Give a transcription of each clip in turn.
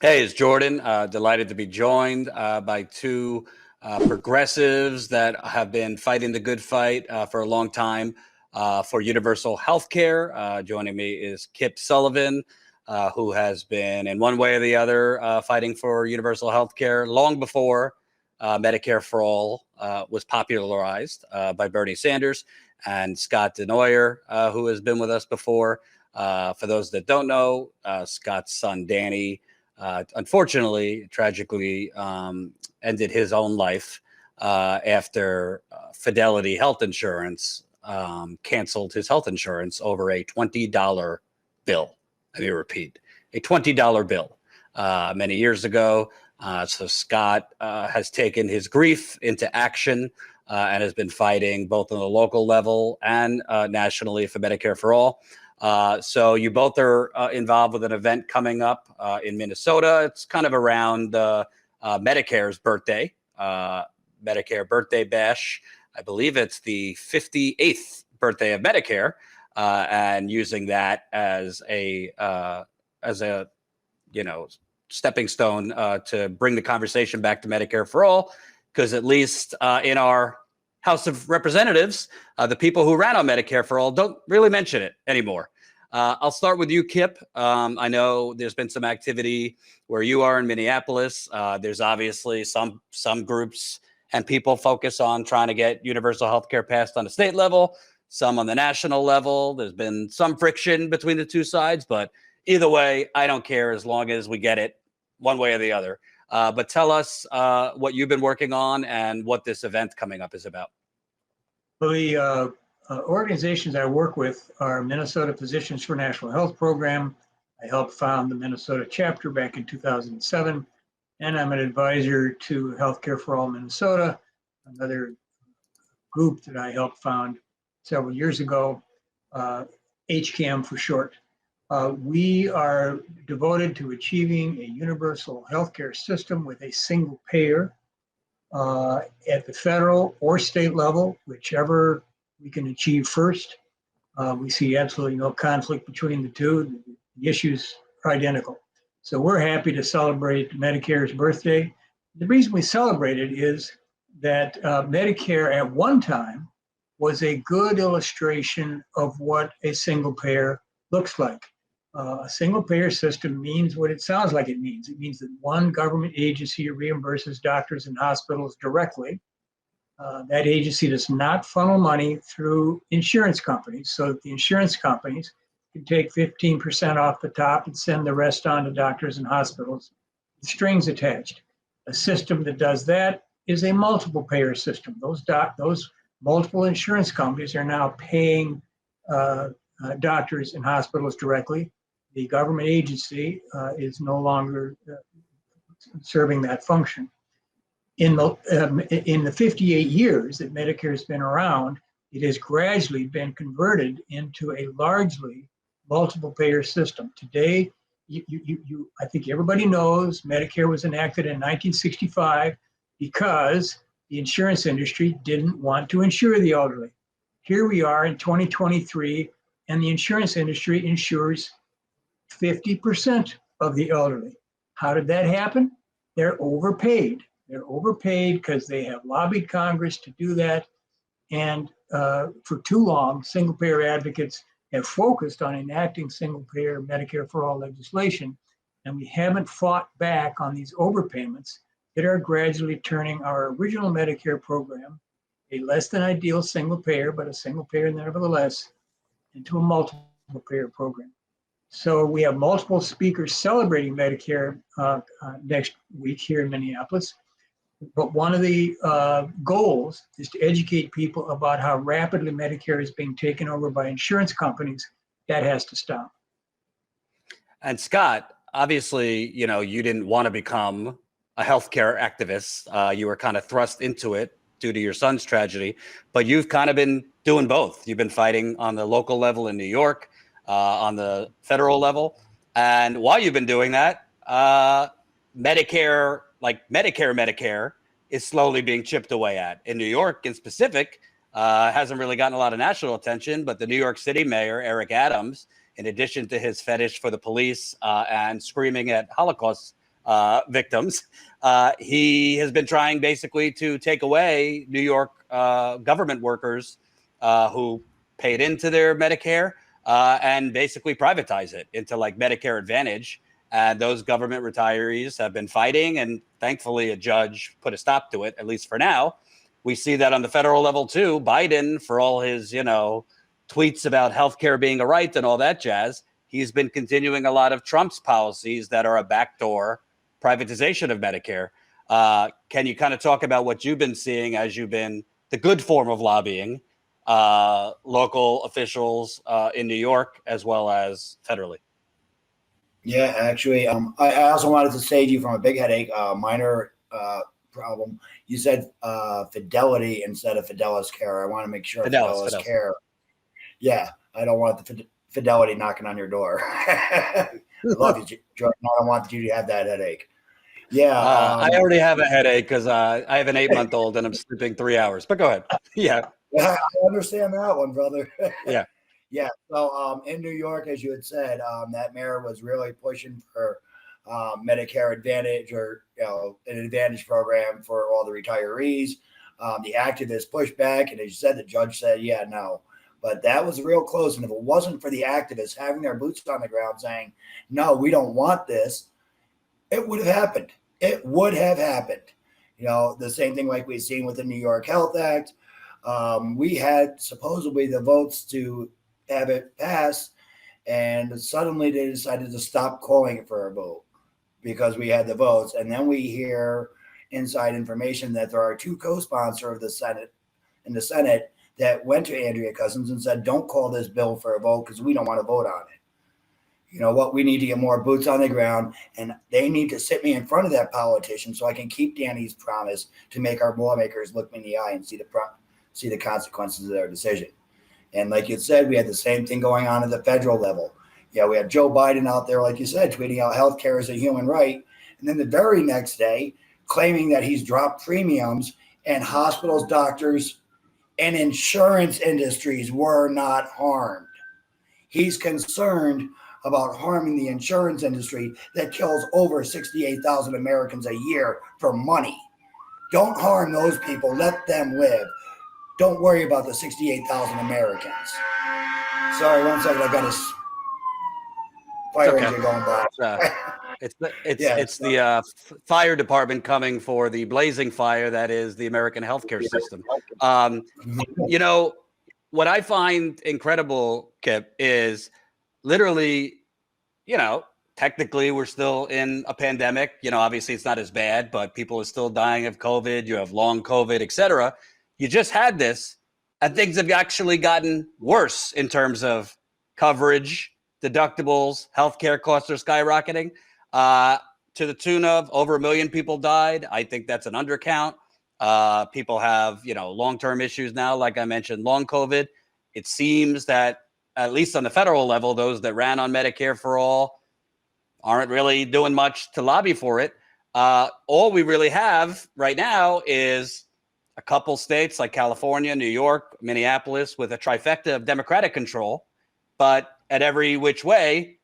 Hey, it's Jordan. Delighted to be joined by two progressives that have been fighting the good fight for a long time for universal health care. Joining me is Kip Sullivan, who has been, in one way or the other, fighting for universal health care long before Medicare for All was popularized by Bernie Sanders, and Scott Desnoyers, who has been with us before. For those that don't know, Scott's son, Danny, unfortunately, tragically, ended his own life after Fidelity Health Insurance canceled his health insurance over a $20 bill. Let me repeat, a $20 bill many years ago. So Scott has taken his grief into action and has been fighting both on the local level and nationally for Medicare for All. So you both are involved with an event coming up in Minnesota. It's kind of around Medicare's birthday, Medicare Birthday Bash. I believe it's the 58th birthday of Medicare, and using that as a stepping stone to bring the conversation back to Medicare for All, because at least in our House of Representatives, the people who ran on Medicare for All don't really mention it anymore. I'll start with you, Kip. I know there's been some activity where you are in Minneapolis. There's obviously some groups and people focus on trying to get universal health care passed on the state level, some on the national level. There's been some friction between the two sides, but either way, I don't care as long as we get it one way or the other. But tell us what you've been working on and what this event coming up is about. Well, the organizations I work with are Minnesota Physicians for National Health Program. I helped found the Minnesota chapter back in 2007, and I'm an advisor to Healthcare for All Minnesota, another group that I helped found several years ago, HCAM for short. We are devoted to achieving a universal healthcare system with a single payer at the federal or state level, whichever we can achieve first. We see absolutely no conflict between the two. The issues are identical. So we're happy to celebrate Medicare's birthday. The reason we celebrate it is that Medicare at one time was a good illustration of what a single payer looks like. A single payer system means what it sounds like it means. It means that one government agency reimburses doctors and hospitals directly. That agency does not funnel money through insurance companies, so that the insurance companies can take 15% off the top and send the rest on to doctors and hospitals with strings attached. A system that does that is a multiple payer system. Those multiple insurance companies are now paying doctors and hospitals directly. The government agency is no longer serving that function. In the 58 years that Medicare has been around, it has gradually been converted into a largely multiple payer system. Today, I think everybody knows Medicare was enacted in 1965 because the insurance industry didn't want to insure the elderly. Here we are in 2023, and the insurance industry insures 50% of the elderly. How did that happen? They're overpaid. They're overpaid because they have lobbied Congress to do that. And for too long, single payer advocates have focused on enacting single payer Medicare for All legislation. And we haven't fought back on these overpayments that are gradually turning our original Medicare program, a less than ideal single payer, but a single payer nevertheless, into a multiple payer program. So we have multiple speakers celebrating Medicare next week here in Minneapolis. But one of the goals is to educate people about how rapidly Medicare is being taken over by insurance companies. That has to stop. And Scott, obviously, you didn't want to become a healthcare activist. You were kind of thrust into it due to your son's tragedy, but you've kind of been doing both. You've been fighting on the local level in New York, on the federal level. And while you've been doing that, Medicare is slowly being chipped away at. In New York in specific, hasn't really gotten a lot of national attention, but the New York City mayor, Eric Adams, in addition to his fetish for the police and screaming at Holocaust victims. He has been trying basically to take away New York government workers who paid into their Medicare and basically privatize it into like Medicare Advantage. And those government retirees have been fighting, and thankfully a judge put a stop to it, at least for now. We see that on the federal level too. Biden, for all his, tweets about healthcare being a right and all that jazz, he's been continuing a lot of Trump's policies that are a backdoor privatization of Medicare. Can you kind of talk about what you've been seeing as you've been the good form of lobbying local officials in New York as well as federally? Yeah, actually, I also wanted to save you from a big headache, minor problem. You said Fidelity instead of Fidelis Care. I want to make sure Fidelis Care. Yeah, I don't want the Fidelity knocking on your door. I love you, Jordan. I don't want you to have that headache. Yeah. I already have a headache because I have an 8-month-old and I'm sleeping 3 hours. But go ahead. Yeah. I understand that one, brother. Yeah. Yeah. So in New York, as you had said, that mayor was really pushing for Medicare Advantage, or an advantage program for all the retirees. The activists pushed back, and as you said, the judge said, yeah, no. But that was real close. And if it wasn't for the activists having their boots on the ground saying, no, we don't want this, it would have happened. It would have happened. The same thing like we've seen with the New York Health Act. We had supposedly the votes to have it pass, and suddenly they decided to stop calling it for a vote because we had the votes. And then we hear inside information that there are two co-sponsors of the Senate that went to Andrea Cousins and said, don't call this bill for a vote because we don't want to vote on it. You know what? We need to get more boots on the ground, and they need to sit me in front of that politician so I can keep Danny's promise to make our lawmakers look me in the eye and see the consequences of their decision. And like you said, we had the same thing going on at the federal level. Yeah, we had Joe Biden out there, like you said, tweeting out healthcare is a human right. And then the very next day, claiming that he's dropped premiums and hospitals, doctors, and insurance industries were not harmed. He's concerned about harming the insurance industry that kills over 68,000 Americans a year for money. Don't harm those people. Let them live. Don't worry about the 68,000 Americans. Sorry, 1 second. I got a fire engine going by. It's the fire department coming for the blazing fire that is the American healthcare system. What I find incredible, Kip, is literally, technically we're still in a pandemic. Obviously it's not as bad, but people are still dying of COVID. You have long COVID, etc. You just had this, and things have actually gotten worse in terms of coverage, deductibles, healthcare costs are skyrocketing to the tune of over 1 million people died. I think that's an undercount. People have, long-term issues now, like I mentioned, long COVID. It seems that at least on the federal level, those that ran on Medicare for all aren't really doing much to lobby for it. All we really have right now is a couple states like California, New York, Minneapolis with a trifecta of Democratic control. But at every which way,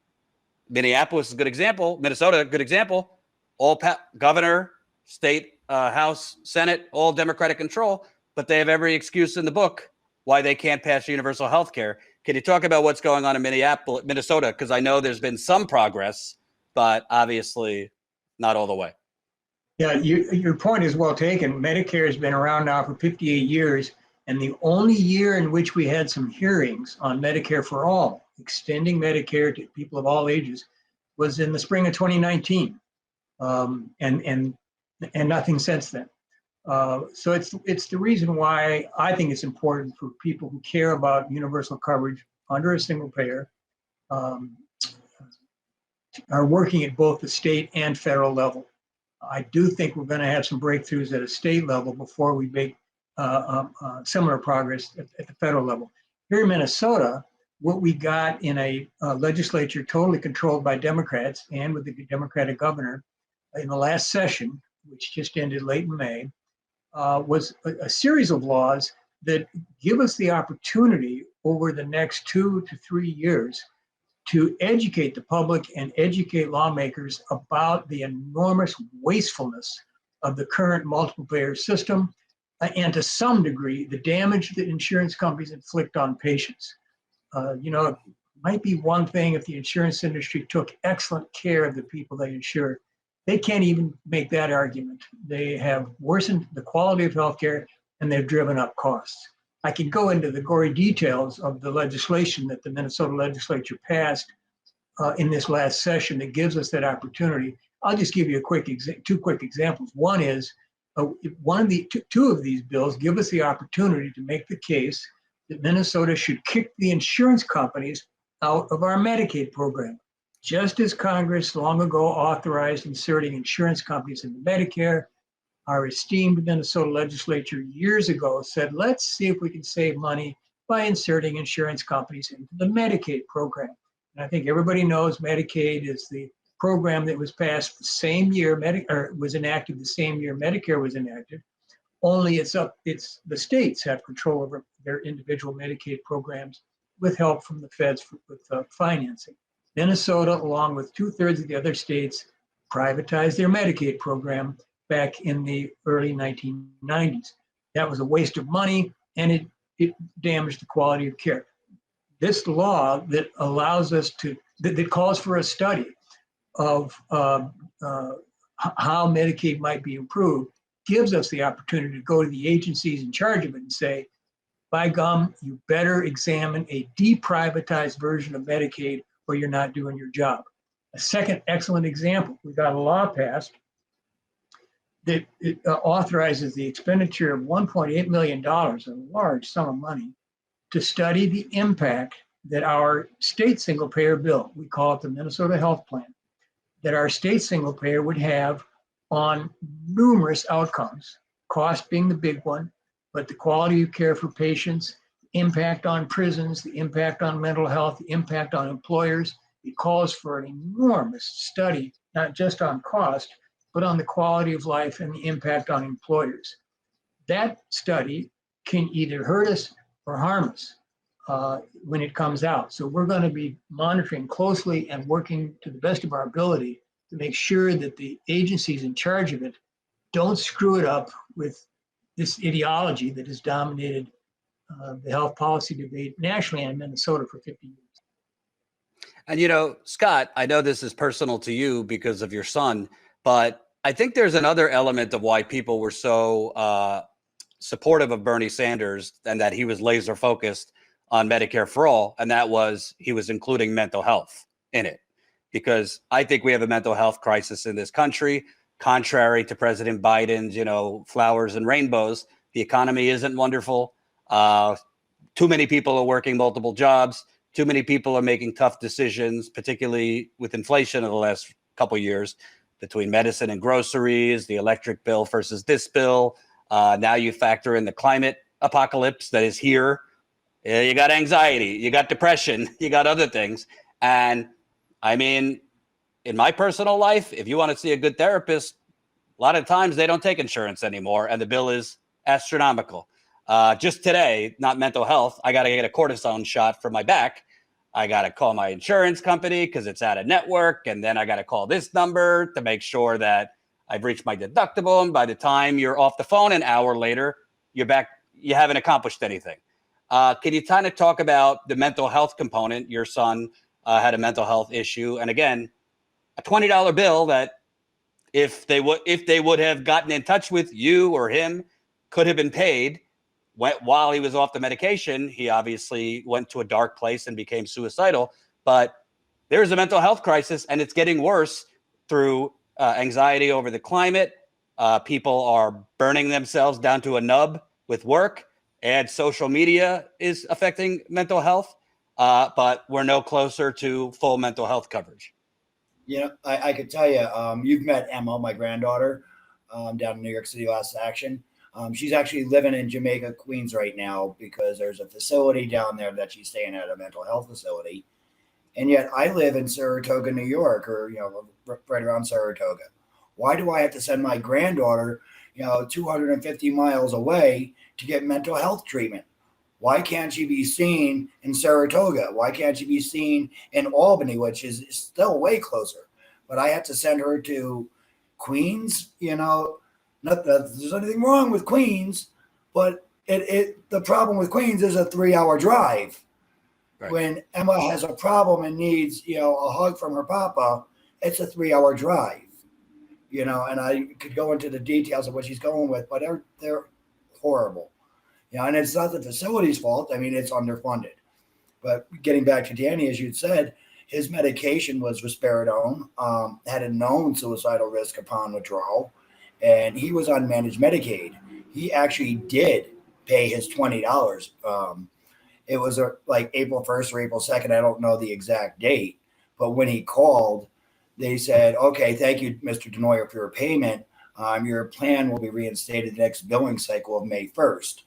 Minneapolis is a good example. Minnesota, a good example. All governor, state, House, Senate, all Democratic control. But they have every excuse in the book why they can't pass universal health care. Can you talk about what's going on in Minnesota? Because I know there's been some progress, but obviously not all the way. Yeah, your point is well taken. Medicare has been around now for 58 years, and the only year in which we had some hearings on Medicare for all, extending Medicare to people of all ages, was in the spring of 2019, and nothing since then. So it's the reason why I think it's important for people who care about universal coverage under a single payer, are working at both the state and federal level. I do think we're going to have some breakthroughs at a state level before we make similar progress at the federal level. Here in Minnesota, what we got in a legislature totally controlled by Democrats and with the Democratic governor in the last session, which just ended late in May, was a series of laws that give us the opportunity over the next 2 to 3 years to educate the public and educate lawmakers about the enormous wastefulness of the current multiple payer system, and to some degree, the damage that insurance companies inflict on patients. It might be one thing if the insurance industry took excellent care of the people they insure. They can't even make that argument. They have worsened the quality of healthcare and they've driven up costs. I can go into the gory details of the legislation that the Minnesota legislature passed in this last session that gives us that opportunity. I'll just give you two quick examples. One is two of these bills give us the opportunity to make the case that Minnesota should kick the insurance companies out of our Medicaid program. Just as Congress long ago authorized inserting insurance companies into Medicare, our esteemed Minnesota legislature years ago said, let's see if we can save money by inserting insurance companies into the Medicaid program. And I think everybody knows Medicaid is the program that was passed the same year, was enacted the same year Medicare was enacted. Only the states have control over their individual Medicaid programs with help from the feds with financing. Minnesota, along with 2/3 of the other states, privatized their Medicaid program back in the early 1990s. That was a waste of money, and it damaged the quality of care. This law that allows us that calls for a study of how Medicaid might be improved, gives us the opportunity to go to the agencies in charge of it and say, by gum, you better examine a deprivatized version of Medicaid or you're not doing your job. A second excellent example, we got a law passed that authorizes the expenditure of $1.8 million, a large sum of money, to study the impact that our state single payer bill, we call it the Minnesota Health Plan, that our state single payer would have on numerous outcomes, cost being the big one, but the quality of care for patients, impact on prisons, the impact on mental health, the impact on employers. It calls for an enormous study, not just on cost, but on the quality of life and the impact on employers. That study can either hurt us or harm us when it comes out. So we're going to be monitoring closely and working to the best of our ability to make sure that the agencies in charge of it don't screw it up with this ideology that has dominated the health policy debate nationally and in Minnesota for 50 years. And Scott, I know this is personal to you because of your son, but I think there's another element of why people were so supportive of Bernie Sanders and that he was laser focused on Medicare for all, and that was he was including mental health in it. Because I think we have a mental health crisis in this country. Contrary to President Biden's, flowers and rainbows, the economy isn't wonderful. Too many people are working multiple jobs. Too many people are making tough decisions, particularly with inflation in the last couple of years, between medicine and groceries, the electric bill versus this bill. Now you factor in the climate apocalypse that is here. You got anxiety, you got depression, you got other things. And I mean, in my personal life, if you want to see a good therapist, a lot of times they don't take insurance anymore and the bill is astronomical. Just today, not mental health, I got to get a cortisone shot for my back. I got to call my insurance company because it's out of network. And then I got to call this number to make sure that I've reached my deductible. And by the time you're off the phone an hour later, you're back, you haven't accomplished anything. Can you kind of talk about the mental health component? Your son had a mental health issue. And again, a $20 bill that if they would have gotten in touch with you or him could have been paid while he was off the medication. He obviously went to a dark place and became suicidal, but there's a mental health crisis and it's getting worse through anxiety over the climate. People are burning themselves down to a nub with work, and social media is affecting mental health. But we're no closer to full mental health coverage. I could tell you, you've met Emma, my granddaughter, down in New York City last action. She's actually living in Jamaica, Queens right now because there's a facility down there that she's staying at, a mental health facility. And yet I live in Saratoga, New York, or, right around Saratoga. Why do I have to send my granddaughter, 250 miles away to get mental health treatment? Why can't she be seen in Saratoga? Why can't she be seen in Albany, which is still way closer? But I had to send her to Queens. Not that there's anything wrong with Queens, but the problem with Queens is a 3-hour drive. Right. When Emma has a problem and needs, a hug from her papa, it's a 3-hour drive. And I could go into the details of what she's going with, but they're horrible. And it's not the facility's fault. I mean, it's underfunded. But getting back to Danny, as you'd said, his medication was risperidone, had a known suicidal risk upon withdrawal, and he was on managed Medicaid. He actually did pay his $20. It was like April 1st or April 2nd. I don't know the exact date. But when he called, they said, okay, thank you, Mr. Desnoyers, for your payment. Your plan will be reinstated the next billing cycle of May 1st.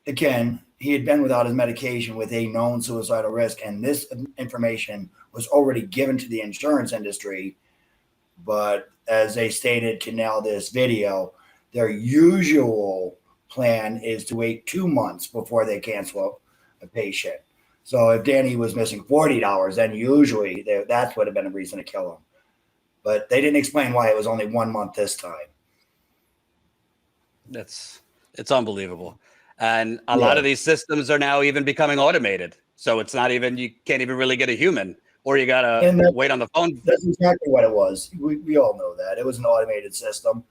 Again, he had been without his medication with a known suicidal risk, and this information was already given to the insurance industry. But as they stated to now this video, their usual plan is to wait 2 months before they cancel a patient. So if Danny was missing $40, then usually that would have been a reason to kill him. But they didn't explain why it was only 1 month this time. It's unbelievable. And a lot of these systems are now even becoming automated. So it's not even, you can't even really get a human, or you got to wait on the phone. That's exactly what it was. We all know that. It was an automated system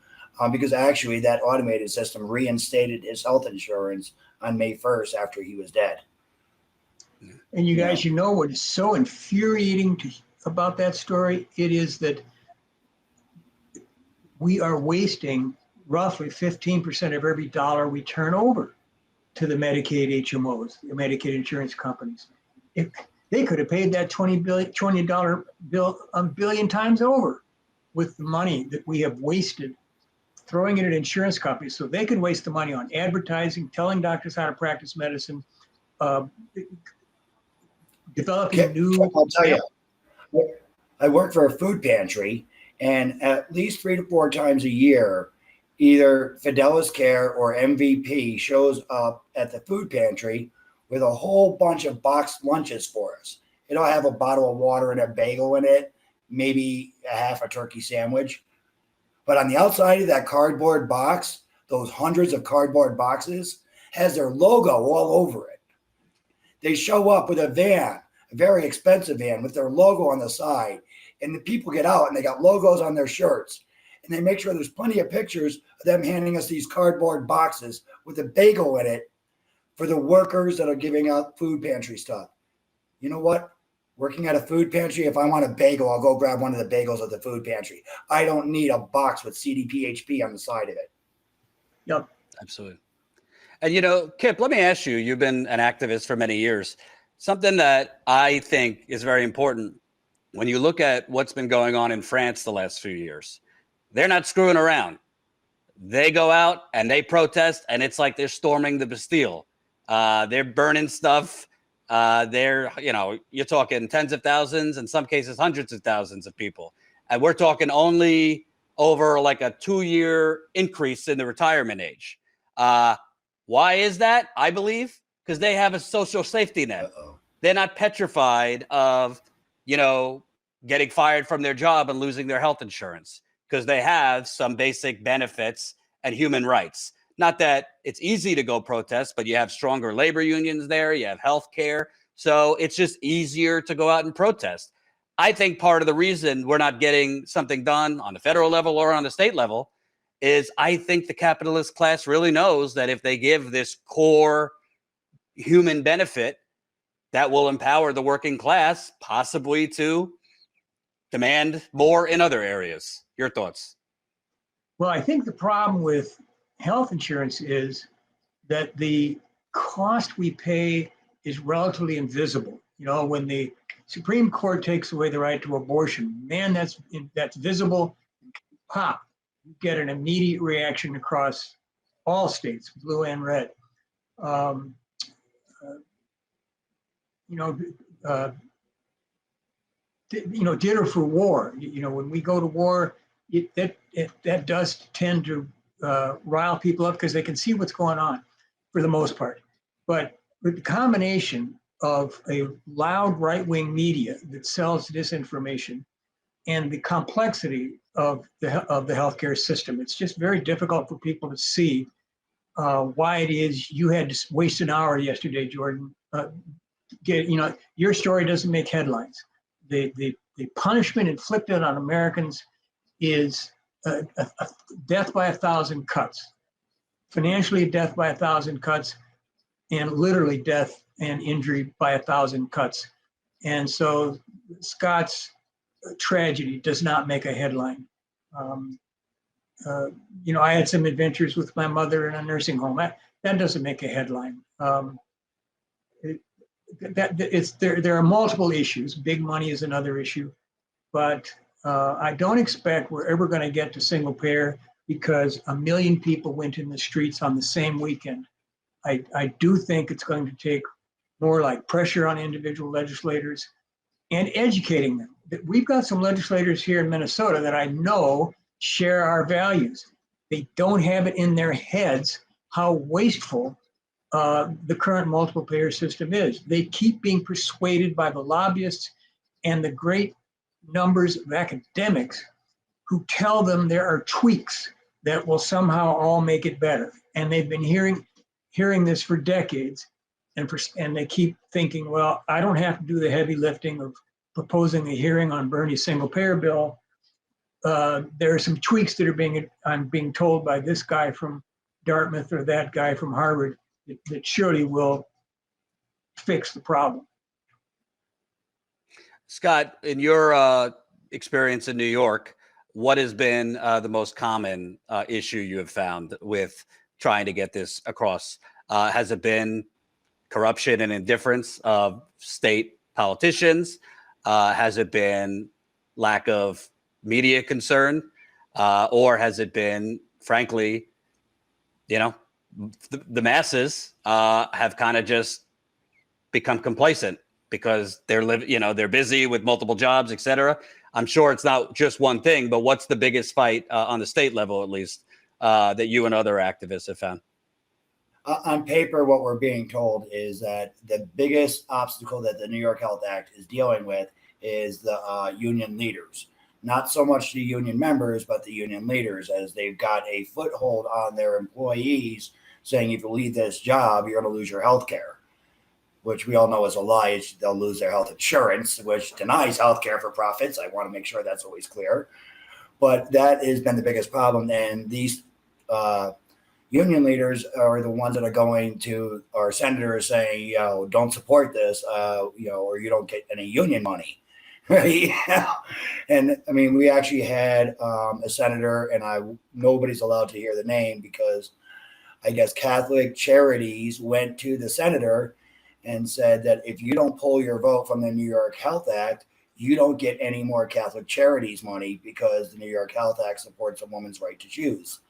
because actually that automated system reinstated his health insurance on May 1st after he was dead. And you guys, what is so infuriating about that story? It is that we are wasting roughly 15% of every dollar we turn over to the Medicaid HMOs, the Medicaid insurance companies. If they could have paid that $20 bill a billion times over with the money that we have wasted throwing it at insurance companies, so they could waste the money on advertising, telling doctors how to practice medicine, developing new. I'll tell you, I work for a food pantry, and at least 3 to 4 times a year, either Fidelis Care or MVP shows up at the food pantry with a whole bunch of boxed lunches for us. It'll have a bottle of water and a bagel in it, maybe a half a turkey sandwich. But on the outside of that cardboard box, those hundreds of cardboard boxes, has their logo all over it. They show up with a van, a very expensive van with their logo on the side. And the people get out and they got logos on their shirts. And they make sure there's plenty of pictures of them handing us these cardboard boxes with a bagel in it for the workers that are giving out food pantry stuff. You know what? Working at a food pantry, if I want a bagel, I'll go grab one of the bagels at the food pantry. I don't need a box with CDPHP on the side of it. Yep. Absolutely. And, Kip, let me ask you, you've been an activist for many years. Something that I think is very important when you look at what's been going on in France the last few years. They're not screwing around. They go out and they protest, and it's like they're storming the Bastille. They're burning stuff. You're talking tens of thousands, in some cases, hundreds of thousands of people. And we're talking only over like a 2-year increase in the retirement age. Why is that? I believe because they have a social safety net. They're not petrified of, getting fired from their job and losing their health insurance, because they have some basic benefits and human rights. Not that it's easy to go protest, but you have stronger labor unions there. You have health care. So it's just easier to go out and protest. I think part of the reason we're not getting something done on the federal level or on the state level is I think the capitalist class really knows that if they give this core human benefit, that will empower the working class possibly to demand more in other areas. Your thoughts? Well, I think the problem with health insurance is that the cost we pay is relatively invisible. When the Supreme Court takes away the right to abortion, man, that's visible. Pop, you get an immediate reaction across all states, blue and red. Dinner for war. When we go to war, that does tend to rile people up because they can see what's going on for the most part. But with the combination of a loud right-wing media that sells disinformation and the complexity of the healthcare system, it's just very difficult for people to see why it is you had to waste an hour yesterday, Jordan. Your story doesn't make headlines. The punishment inflicted on Americans is a death by 1,000 cuts, financially death by 1,000 cuts, and literally death and injury by 1,000 cuts. And so Scott's tragedy does not make a headline. I had some adventures with my mother in a nursing home. That doesn't make a headline. There are multiple issues. Big money is another issue, but I don't expect we're ever going to get to single payer because 1 million people went in the streets on the same weekend. I do think it's going to take more like pressure on individual legislators and educating them. We've got some legislators here in Minnesota that I know share our values. They don't have it in their heads how wasteful the current multiple payer system is. They keep being persuaded by the lobbyists and the great numbers of academics who tell them there are tweaks that will somehow all make it better. And they've been hearing this for decades, and they keep thinking, well, I don't have to do the heavy lifting of proposing a hearing on Bernie's single payer bill. There are some tweaks that I'm being told by this guy from Dartmouth or that guy from Harvard that surely will fix the problem. Scott, in your experience in New York, what has been the most common issue you have found with trying to get this across? Has it been corruption and indifference of state politicians? Has it been lack of media concern? Or has it been, frankly, the masses have kind of just become complacent because they're busy with multiple jobs, et cetera? I'm sure it's not just one thing, but what's the biggest fight on the state level, at least, that you and other activists have found? On paper, what we're being told is that the biggest obstacle that the New York Health Act is dealing with is the union leaders. Not so much the union members, but the union leaders, as they've got a foothold on their employees saying, if you leave this job, you're going to lose your health care, which we all know is a lie. They'll lose their health insurance, which denies health care for profits. I want to make sure that's always clear. But that has been the biggest problem. And these union leaders are the ones that are going to our senators saying, don't support this, or you don't get any union money. Right. And I mean, we actually had a senator, and nobody's allowed to hear the name because I guess Catholic Charities went to the senator and said that if you don't pull your vote from the New York Health Act, you don't get any more Catholic Charities money because the New York Health Act supports a woman's right to choose.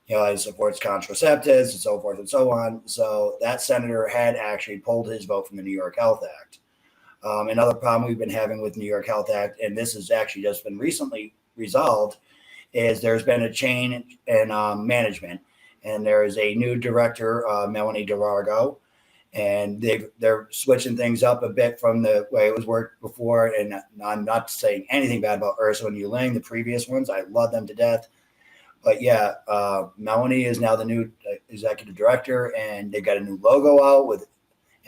It supports contraceptives and so forth and so on. So that senator had actually pulled his vote from the New York Health Act. Another problem we've been having with New York Health Act, and this has actually just been recently resolved, is there's been a change in management, and there is a new director, Melanie DeRargo, and they're switching things up a bit from the way it was worked before. And I'm not saying anything bad about Ursula and Yuling, the previous ones. I love them to death. But yeah, Melanie is now the new executive director, and they got a new logo out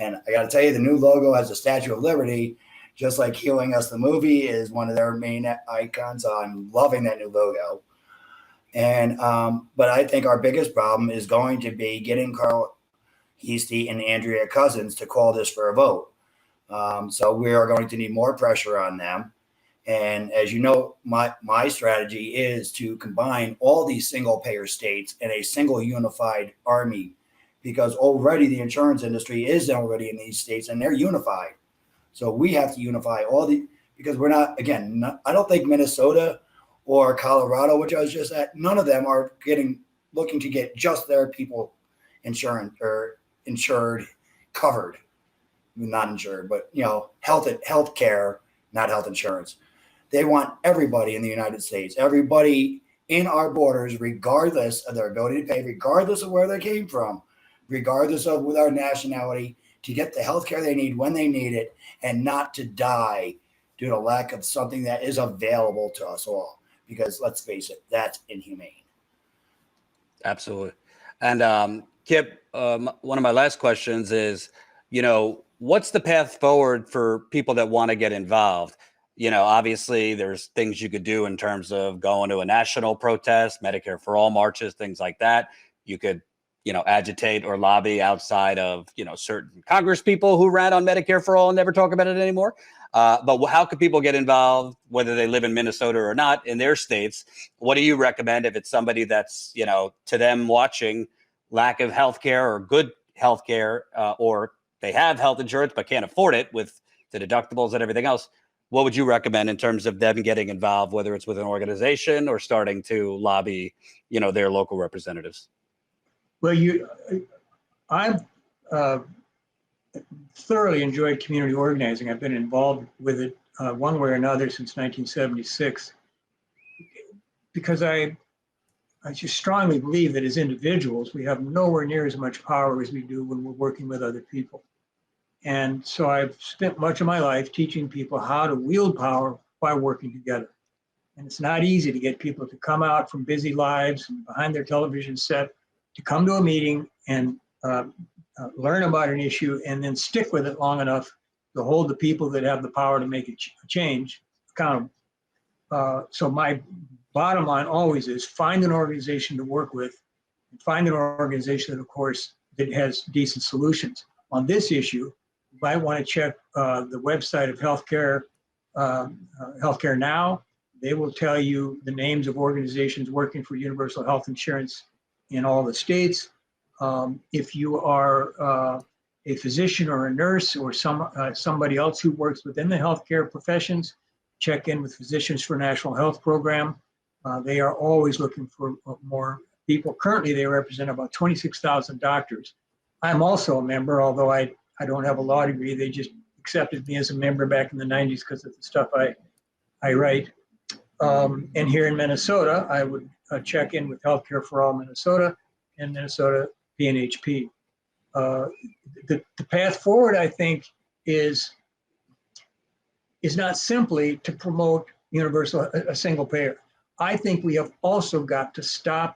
and I got to tell you, the new logo has a Statue of Liberty, just like Healing Us, the movie, is one of their main icons. So I'm loving that new logo. And but I think our biggest problem is going to be getting Carl Heastie and Andrea Cousins to call this for a vote. So we are going to need more pressure on them. And as you know, my strategy is to combine all these single payer states in a single unified army, because already the insurance industry is already in these states and they're unified. So we have to unify because we're not, I don't think Minnesota or Colorado, which I was just at, none of them are looking to get just their people insured, covered, not insured, but health care, not health insurance. They want everybody in the United States, everybody in our borders, regardless of their ability to pay, regardless of where they came from, regardless of with our nationality, to get the health care they need when they need it, and not to die due to lack of something that is available to us all. Because let's face it, that's inhumane. Absolutely. And Kip, one of my last questions is, what's the path forward for people that want to get involved? Obviously there's things you could do in terms of going to a national protest, Medicare for all marches, things like that. You could, agitate or lobby outside of, certain Congress people who ran on Medicare for all and never talk about it anymore. But how could people get involved, whether they live in Minnesota or not, in their states? What do you recommend if it's somebody that's, to them watching lack of healthcare or good healthcare, or they have health insurance but can't afford it with the deductibles and everything else? What would you recommend in terms of them getting involved, whether it's with an organization or starting to lobby, their local representatives? Well, I've thoroughly enjoyed community organizing. I've been involved with it one way or another since 1976, because I just strongly believe that as individuals, we have nowhere near as much power as we do when we're working with other people. And so I've spent much of my life teaching people how to wield power by working together. And it's not easy to get people to come out from busy lives and behind their television set to come to a meeting and learn about an issue and then stick with it long enough to hold the people that have the power to make a change accountable. So my bottom line always is find an organization to work with, and find an organization that, of course, that has decent solutions. On this issue, you might want to check the website of Healthcare Now. They will tell you the names of organizations working for universal health insurance in all the states. If you are a physician or a nurse or somebody else who works within the healthcare professions, check in with Physicians for National Health Program. They are always looking for more people. Currently, they represent about 26,000 doctors. I'm also a member, although I don't have a law degree. They just accepted me as a member back in the 90s because of the stuff I write. And here in Minnesota, I would check in with Healthcare for All Minnesota and Minnesota PNHP. The path forward, I think, is not simply to promote a single payer. I think we have also got to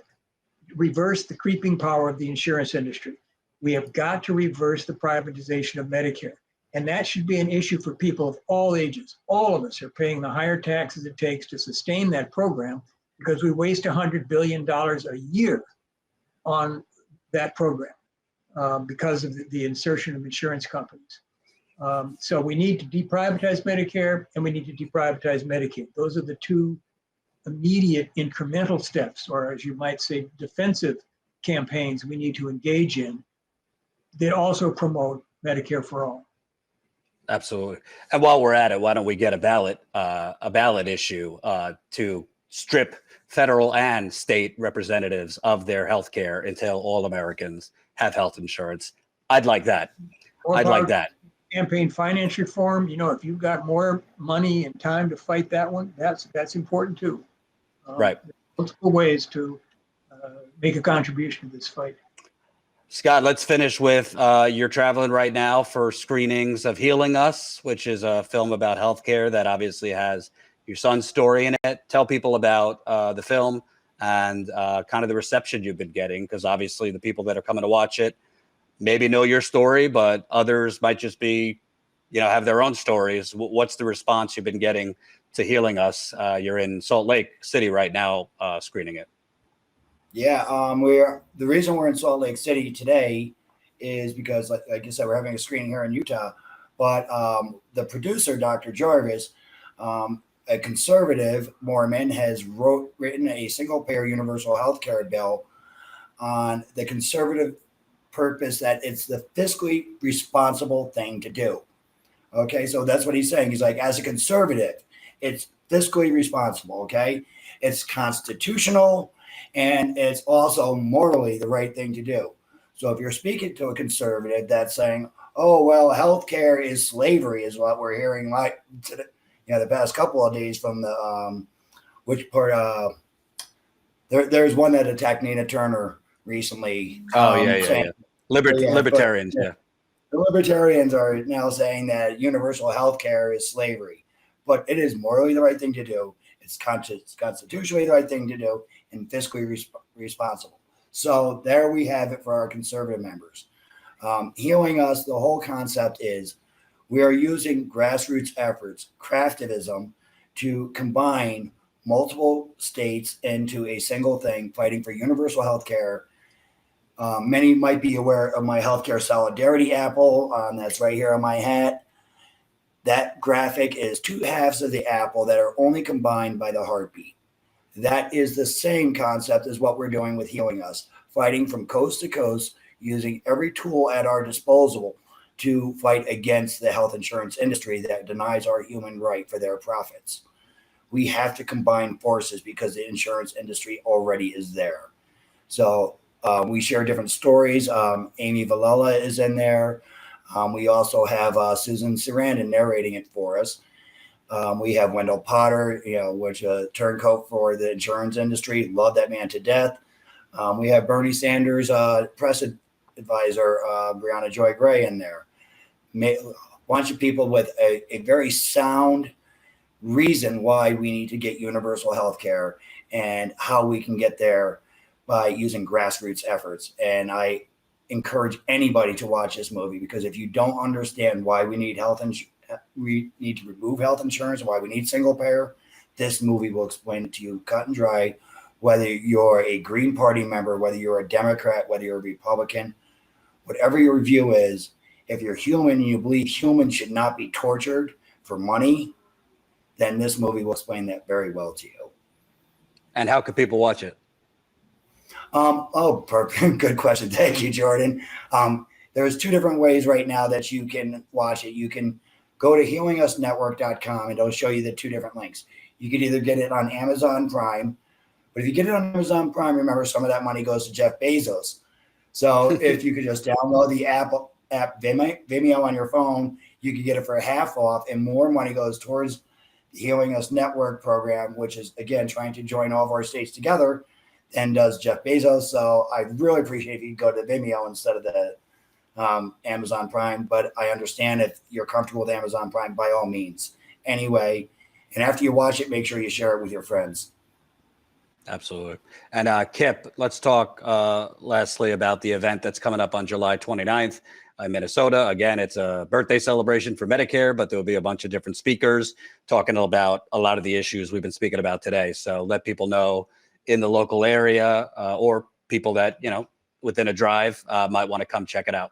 reverse the creeping power of the insurance industry. We have got to reverse the privatization of Medicare. And that should be an issue for people of all ages. All of us are paying the higher taxes it takes to sustain that program, because we waste $100 billion a year on that program because of the insertion of insurance companies. So we need to deprivatize Medicare, and we need to deprivatize Medicaid. Those are the two immediate incremental steps, or as you might say, defensive campaigns we need to engage in that also promote Medicare for all. Absolutely. And while we're at it, why don't we get a ballot issue to strip federal and state representatives of their health care until all Americans have health insurance? I'd like that. I'd like that. Campaign finance reform, if you've got more money and time to fight that one, that's important too. Right. Multiple ways to make a contribution to this fight. Scott, let's finish with you're traveling right now for screenings of Healing Us, which is a film about healthcare that obviously has your son's story in it. Tell people about the film and kind of the reception you've been getting, because obviously the people that are coming to watch it maybe know your story, but others might just be, have their own stories. What's the response you've been getting to Healing Us? You're in Salt Lake City right now screening it. Yeah, the reason we're in Salt Lake City today is because, like you said, we're having a screening here in Utah. But the producer, Dr. Jarvis, a conservative Mormon, has written a single-payer universal health care bill on the conservative purpose that it's the fiscally responsible thing to do. Okay, so that's what he's saying. He's like, as a conservative, it's fiscally responsible. Okay, it's constitutional. And it's also morally the right thing to do. So if you're speaking to a conservative that's saying, oh, well, healthcare is slavery, is what we're hearing the past couple of days from the which part there's one that attacked Nina Turner recently. Yeah. Libertarians, yeah. The libertarians are now saying that universal health care is slavery, but it is morally the right thing to do. It's constitutionally the right thing to do and fiscally responsible. So there we have it for our conservative members. Healing Us, the whole concept is we are using grassroots efforts, craftivism, to combine multiple states into a single thing, fighting for universal health care. Many might be aware of my healthcare solidarity apple. That's right here on my hat. That graphic is two halves of the apple that are only combined by the heartbeat. That is the same concept as what we're doing with Healing Us, fighting from coast to coast, using every tool at our disposal to fight against the health insurance industry that denies our human right for their profits. We have to combine forces because the insurance industry already is there. So we share different stories. Amy Villela is in there. We also have Susan Sarandon narrating it for us. We have Wendell Potter, which a turncoat for the insurance industry. Love that man to death. We have Bernie Sanders, press advisor, Brianna Joy Gray in there. A bunch of people with a very sound reason why we need to get universal health care and how we can get there by using grassroots efforts. And I encourage anybody to watch this movie, because if you don't understand why we need we need to remove health insurance, why we need single payer, this movie will explain it to you cut and dry, whether you're a Green Party member, whether you're a Democrat, whether you're a Republican, whatever your view is. If you're human and you believe humans should not be tortured for money, then this movie will explain that very well to you. And how could people watch it? Perfect. Good question. Thank you, Jordan. There's two different ways right now that you can watch it. You can go to healingus.network.com and it'll show you the two different links. You could either get it on Amazon Prime, but if you get it on Amazon Prime, remember some of that money goes to Jeff Bezos. So if you could just download the app Vimeo on your phone, you could get it for half off, and more money goes towards the Healing Us Network program, which is, again, trying to join all of our states together, and does Jeff Bezos. So I really appreciate if you go to Vimeo instead of the Amazon Prime, but I understand if you're comfortable with Amazon Prime, by all means. Anyway, and after you watch it, make sure you share it with your friends. Absolutely. And Kip, let's talk lastly about the event that's coming up on July 29th in Minnesota. Again, it's a birthday celebration for Medicare, but there will be a bunch of different speakers talking about a lot of the issues we've been speaking about today. So let people know in the local area or people that, within a drive might want to come check it out.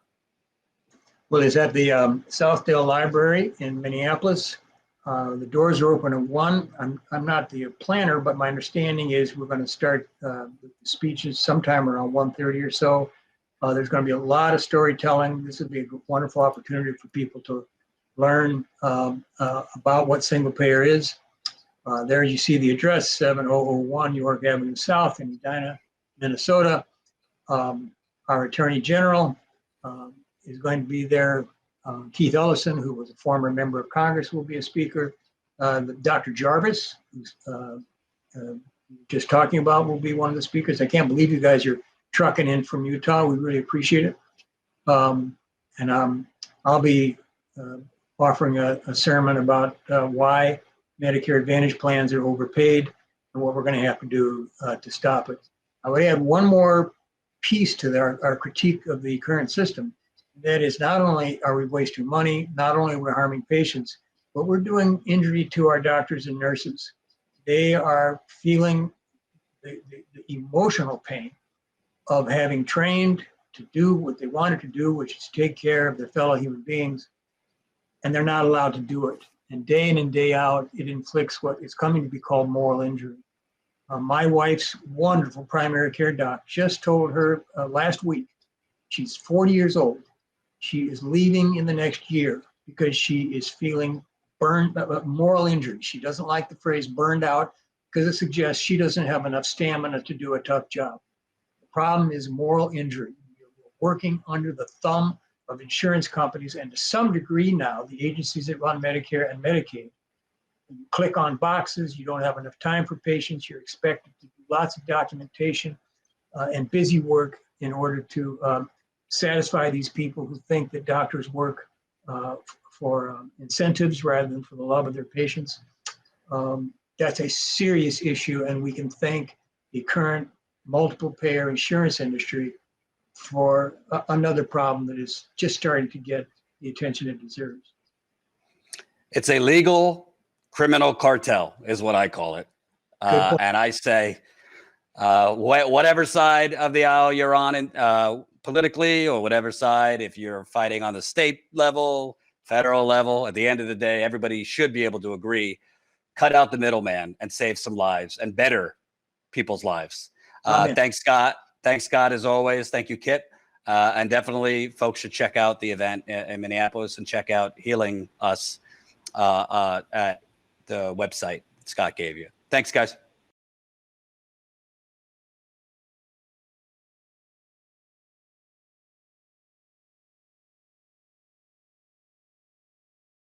Well, it's at the Southdale Library in Minneapolis. The doors are open at 1. I'm not the planner, but my understanding is we're going to start the speeches sometime around 1:30 or so. There's going to be a lot of storytelling. This would be a wonderful opportunity for people to learn about what single payer is. There you see the address, 7001 York Avenue South in Edina, Minnesota. Our Attorney General is going to be there. Keith Ellison, who was a former member of Congress, will be a speaker. Dr. Jarvis, who's just talking about, will be one of the speakers. I can't believe you guys are trucking in from Utah. We really appreciate it. And I'll be offering a sermon about why Medicare Advantage plans are overpaid and what we're going to have to do to stop it. I would add one more piece to our critique of the current system. That is, not only are we wasting money, not only are we harming patients, but we're doing injury to our doctors and nurses. They are feeling the emotional pain of having trained to do what they wanted to do, which is take care of their fellow human beings, and they're not allowed to do it. And day in and day out, it inflicts what is coming to be called moral injury. My wife's wonderful primary care doc just told her last week, she's 40 years old. She is leaving in the next year because she is feeling moral injury. She doesn't like the phrase burned out because it suggests she doesn't have enough stamina to do a tough job. The problem is moral injury. You're working under the thumb of insurance companies and to some degree now the agencies that run Medicare and Medicaid. You click on boxes, you don't have enough time for patients, you're expected to do lots of documentation and busy work in order to satisfy these people who think that doctors work for incentives rather than for the love of their patients. That's a serious issue, and we can thank the current multiple payer insurance industry for another problem that is just starting to get the attention it deserves. It's a legal criminal cartel is what I call it. And I say, whatever side of the aisle you're on politically, or whatever side, if you're fighting on the state level, federal level, at the end of the day, everybody should be able to agree, cut out the middleman and save some lives and better people's lives. Thanks, Scott. Thanks, Scott, as always. Thank you, Kip. And definitely folks should check out the event in Minneapolis and check out Healing Us at the website Scott gave you. Thanks, guys.